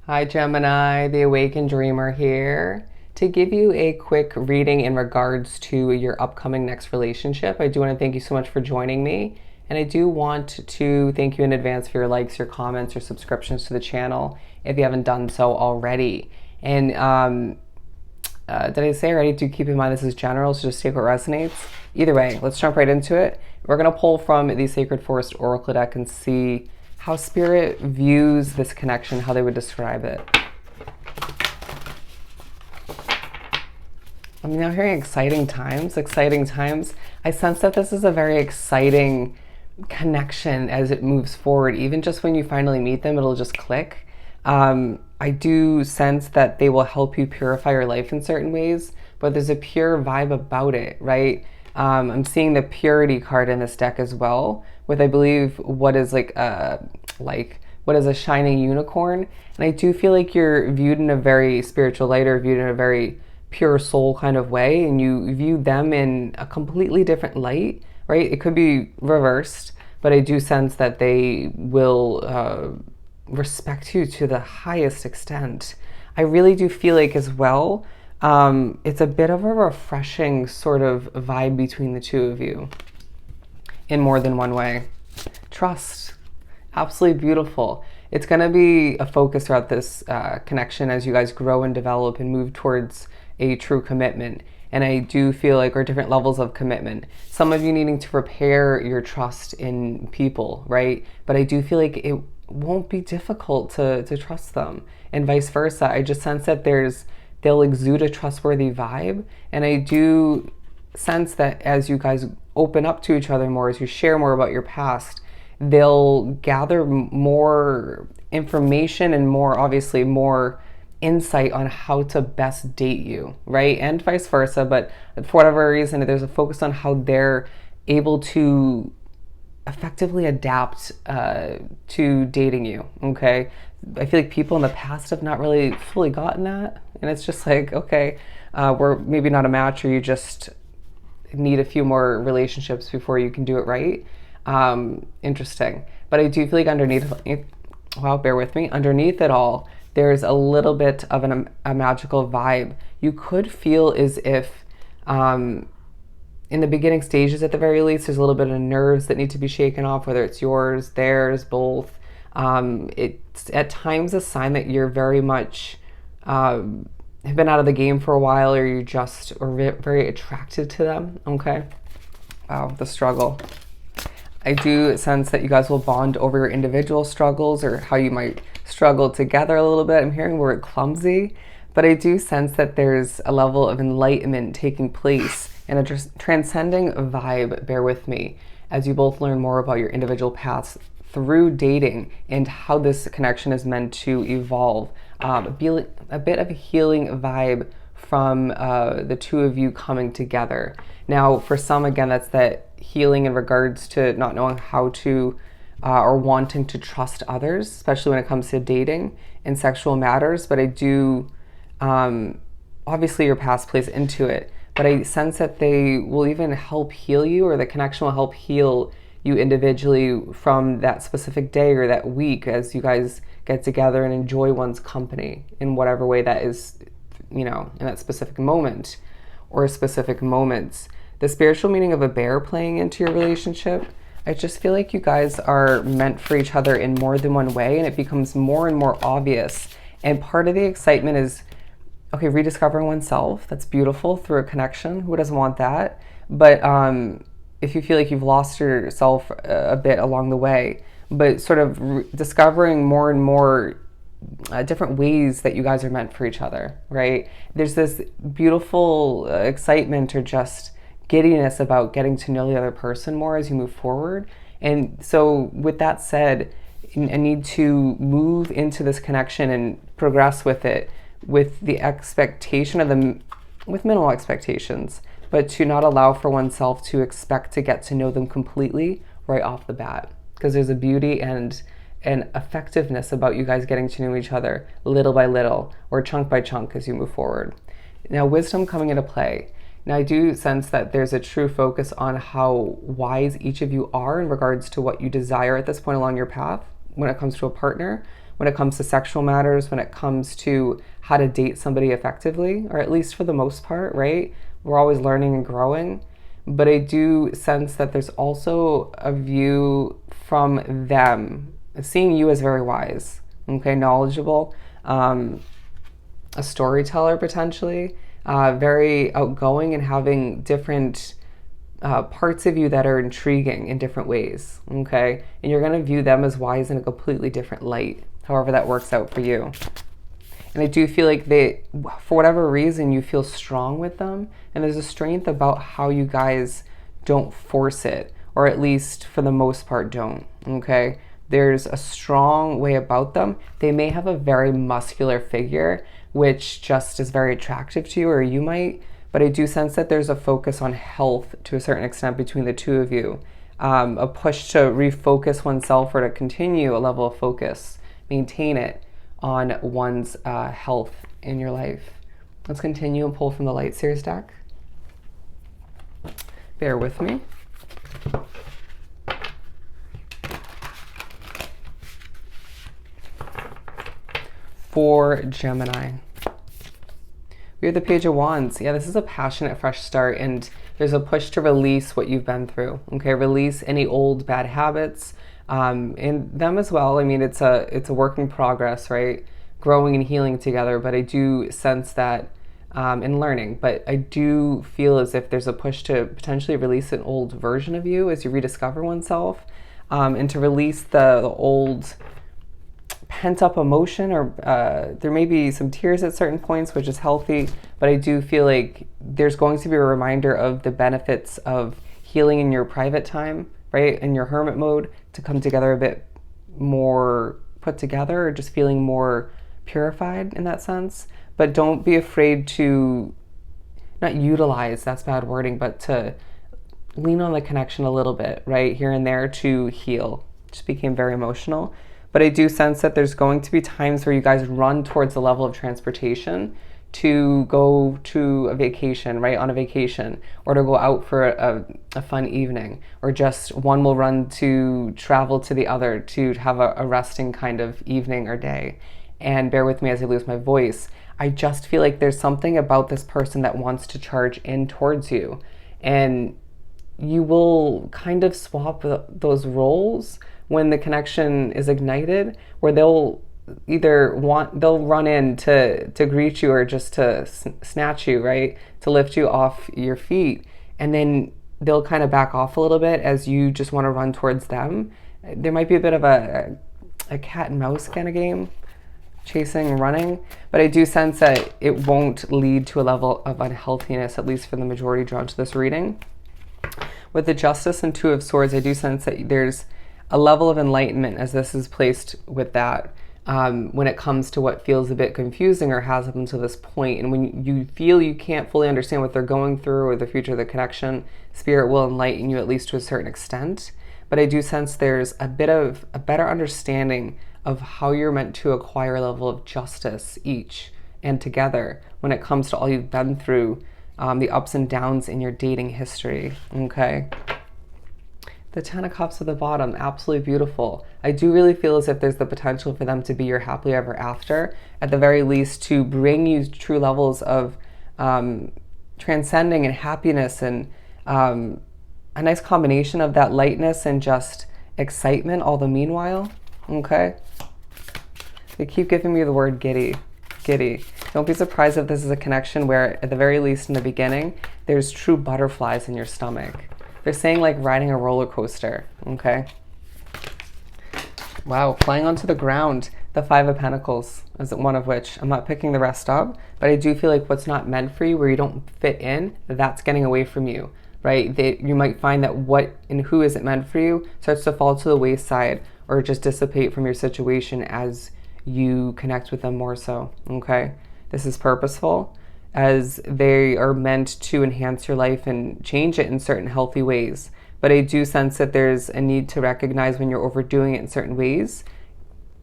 Hi Gemini, the Awakened Dreamer here to give you a quick reading in regards to your upcoming next relationship. I do want to thank you so much for joining me, and I do want to thank you in advance for your likes, your comments, your subscriptions to the channel if you haven't done so already. And did I say already? Do keep in mind this is general, so just take what resonates. Either way, let's jump right into it. We're going to pull from the Sacred Forest Oracle deck and see how Spirit views this connection, how they would describe it. I'm now hearing exciting times, exciting times. I sense that this is a very exciting connection as it moves forward. Even just when you finally meet them, it'll just click. I do sense that they will help you purify your life in certain ways, but there's a pure vibe about it, right? I'm seeing the purity card in this deck as well, with I believe what is like what is a shining unicorn. And I do feel like you're viewed in a very spiritual light, or viewed in a very pure soul kind of way, and you view them in a completely different light, right? It could be reversed, but I do sense that they will respect you to the highest extent. I really do feel like as well, it's a bit of a refreshing sort of vibe between the two of you in more than one way. Trust, absolutely beautiful. It's going to be a focus throughout this connection as you guys grow and develop and move towards a true commitment. And I do feel like, or different levels of commitment. Some of you needing to repair your trust in people, right? But I do feel like it won't be difficult to trust them, and vice versa. I just sense that they'll exude a trustworthy vibe, and I do sense that as you guys open up to each other more, as you share more about your past, they'll gather more information and more, obviously, more insight on how to best date you, right? And vice versa. But for whatever reason, there's a focus on how they're able to effectively adapt to dating you, okay? I feel like people in the past have not really fully gotten that. And it's just like, okay, we're maybe not a match, or you just need a few more relationships before you can do it right. Interesting. But I do feel like underneath, well, bear with me, underneath it all, there's a little bit of a magical vibe. You could feel as if in the beginning stages, at the very least, there's a little bit of nerves that need to be shaken off, whether it's yours, theirs, both. It's at times a sign that you're very much have been out of the game for a while, or you just are very attracted to them, okay? Wow, the struggle. I do sense that you guys will bond over your individual struggles, or how you might struggle together a little bit. I'm hearing the word clumsy, but I do sense that there's a level of enlightenment taking place and a transcending vibe, bear with me, as you both learn more about your individual paths through dating and how this connection is meant to evolve. A bit of a healing vibe from the two of you coming together. Now, for some, again, that's that healing in regards to not knowing how to or wanting to trust others, especially when it comes to dating and sexual matters. But I do, obviously your past plays into it, but I sense that they will even help heal you, or the connection will help heal you individually from that specific day or that week, as you guys get together and enjoy one's company in whatever way that is, you know, in that specific moment or specific moments. The spiritual meaning of a bear playing into your relationship, I just feel like you guys are meant for each other in more than one way, and it becomes more and more obvious. And part of the excitement is, okay, rediscovering oneself. That's beautiful through a connection. Who doesn't want that? But if you feel like you've lost yourself a bit along the way, but sort of discovering more and more different ways that you guys are meant for each other, right? There's this beautiful excitement, or just giddiness about getting to know the other person more as you move forward. And so with that said, I need to move into this connection and progress with it with the expectation of them, with minimal expectations, but to not allow for oneself to expect to get to know them completely right off the bat, because there's a beauty and an effectiveness about you guys getting to know each other little by little, or chunk by chunk, as you move forward. Now, wisdom coming into play. Now, I do sense that there's a true focus on how wise each of you are in regards to what you desire at this point along your path when it comes to a partner, when it comes to sexual matters, when it comes to how to date somebody effectively, or at least for the most part, right? We're always learning and growing. But I do sense that there's also a view from them, seeing you as very wise, okay, knowledgeable, a storyteller potentially, very outgoing and having different parts of you that are intriguing in different ways, okay? And you're going to view them as wise in a completely different light, however that works out for you. And I do feel like they, for whatever reason, you feel strong with them. And there's a strength about how you guys don't force it, or at least for the most part don't, okay? There's a strong way about them. They may have a very muscular figure, which just is very attractive to you, or you might, but I do sense that there's a focus on health to a certain extent between the two of you. A push to refocus oneself or to continue a level of focus, maintain it on one's health in your life. Let's continue and pull from the Light Series deck. Bear with me. For Gemini, we have the Page of Wands. Yeah, this is a passionate fresh start, and there's a push to release what you've been through. Okay, release any old bad habits, and them as well. I mean, it's a work in progress, right? Growing and healing together. But I do sense that in learning. But I do feel as if there's a push to potentially release an old version of you as you rediscover oneself, and to release the old pent-up emotion, or there may be some tears at certain points, which is healthy, but I do feel like there's going to be a reminder of the benefits of healing in your private time, right, in your hermit mode, to come together a bit more put together, or just feeling more purified in that sense. But don't be afraid to not utilize, that's bad wording, but to lean on the connection a little bit, right, here and there, to heal. Just became very emotional. But I do sense that there's going to be times where you guys run towards a level of transportation to go to a vacation, right, on a vacation, or to go out for a fun evening, or just one will run to travel to the other to have a resting kind of evening or day. And bear with me as I lose my voice. I just feel like there's something about this person that wants to charge in towards you. And you will kind of swap those roles when the connection is ignited, where they'll run in to greet you, or just to snatch you, right, to lift you off your feet, and then they'll kind of back off a little bit as you just want to run towards them. There might be a bit of a cat and mouse kind of game, chasing and running, but I do sense that it won't lead to a level of unhealthiness, at least for the majority drawn to this reading. With the Justice and Two of Swords, I do sense that there's a level of enlightenment as this is placed with that, when it comes to what feels a bit confusing or has up until this point. And when you feel you can't fully understand what they're going through or the future of the connection, Spirit will enlighten you, at least to a certain extent. But I do sense there's a bit of a better understanding of how you're meant to acquire a level of justice each and together when it comes to all you've been through, the ups and downs in your dating history, okay? The Ten of Cups at the bottom, absolutely beautiful. I do really feel as if there's the potential for them to be your happily ever after, at the very least to bring you true levels of transcending and happiness, and a nice combination of that lightness and just excitement all the meanwhile, okay? They keep giving me the word giddy. Giddy. Don't be surprised if this is a connection where, at the very least in the beginning, there's true butterflies in your stomach. They're saying like riding a roller coaster, okay? Wow, flying onto the ground. The Five of Pentacles is one of which. I'm not picking the rest up, but I do feel like what's not meant for you, where you don't fit in, that's getting away from you, right? You might find that what and who isn't meant for you starts to fall to the wayside, or just dissipate from your situation as you connect with them more so, okay? This is purposeful, as they are meant to enhance your life and change it in certain healthy ways. But I do sense that there's a need to recognize when you're overdoing it in certain ways,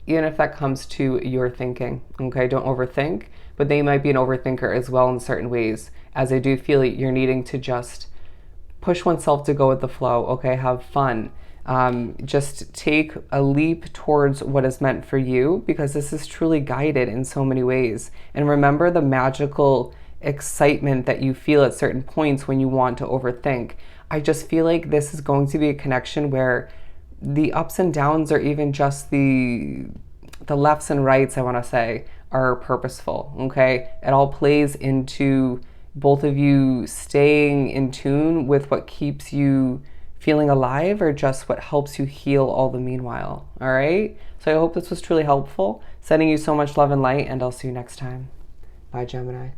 even if that comes to your thinking, okay? Don't overthink, but they might be an overthinker as well in certain ways, as I do feel like you're needing to just push oneself to go with the flow, okay? Have fun. Just take a leap towards what is meant for you, because this is truly guided in so many ways. And remember the magical excitement that you feel at certain points when you want to overthink. I just feel like this is going to be a connection where the ups and downs, or even just the lefts and rights, I want to say, are purposeful. Okay, it all plays into both of you staying in tune with what keeps you feeling alive, or just what helps you heal all the meanwhile. All right, so I hope this was truly helpful. Sending you so much love and light, and I'll see you next time. Bye, Gemini.